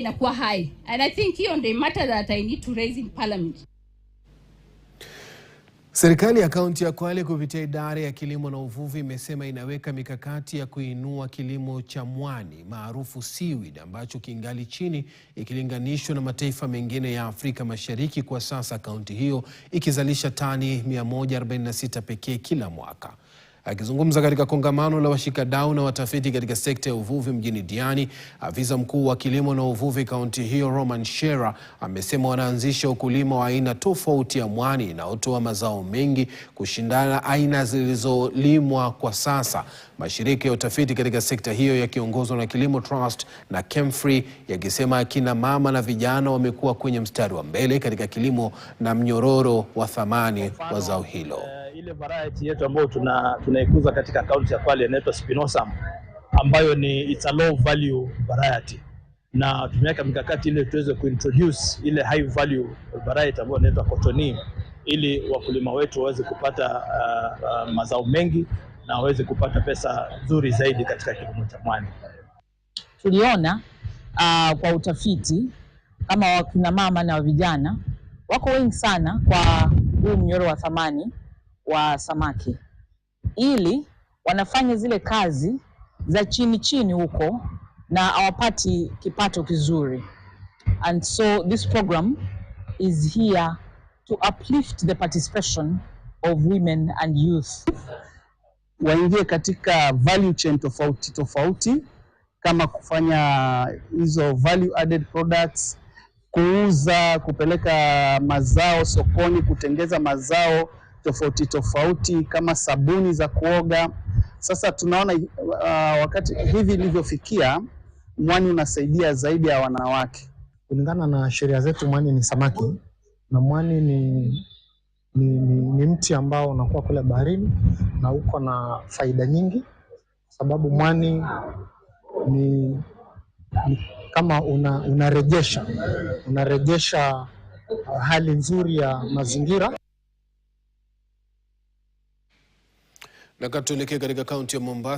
inakuwa high, and I think hiyo ndio matter that I need to raise in parliament. Serikali ya kaunti ya Kwale kupitia idara ya kilimo na uvuvi imesema inaweka mikakati ya kuinua kilimo cha mwani maarufu seaweed ambacho kingali chini ikilinganishwa na mataifa mengine ya Afrika Mashariki. Kwa sasa kaunti hiyo ikizalisha tani 146 pekee kila mwaka. Akizungumza katika kongamano la washikadau na watafiti katika sekta ya uvuvi mjini Diani, afisa mkuu wa kilimo na uvuvi kaunti hiyo Roman Shera amesema wanaanzisha ukulima wa aina tofauti ya mwani na utoa mazao mengi kushindana aina zilizolimwa kwa sasa. Mashirika ya utafiti katika sekta hiyo yakiongozwa na Kilimo Trust na Kemfree yakisema akina mama na vijana wamekuwa kwenye mstari wa mbele katika kilimo na mnyororo wa thamani wa zao hilo. Ile variety yetu ambayo tunaikuza katika kaunti ya Kwale inaitwa Spinosam, ambayo it's a low value variety, na tumeweka mikakati ile tuweze kuintroduce ile high value variety ambayo inaitwa Cotonie, ili wakulima wetu waweze kupata mazao mengi na waweze kupata pesa nzuri zaidi katika kilimo cha mwani. Tuliona kwa utafiti kama wakina mama na vijana wako wengi sana kwa huu mnyororo wa thamani wa samaki, ili wanafanya zile kazi za chini huko na hawapati kipato kizuri. And so this program is here to uplift the participation of women and youth. Waingie katika value chain tofauti kama kufanya hizo value added products, kuuza, kupeleka mazao sokoni, kutengeza mazao tofauti kama sabuni za kuoga. Sasa tunaona wakati hivi ilivyofikia, mwani unasaidia zaidi ya wanawake. Kulingana na sheria zetu, mwani ni samaki, na mwani ni mti ambao unakuwa kule baharini na uko na faida nyingi, sababu mwani ni kama unarejesha hali nzuri ya mazingira. Na katuleke katika kaunti ya Mombasa.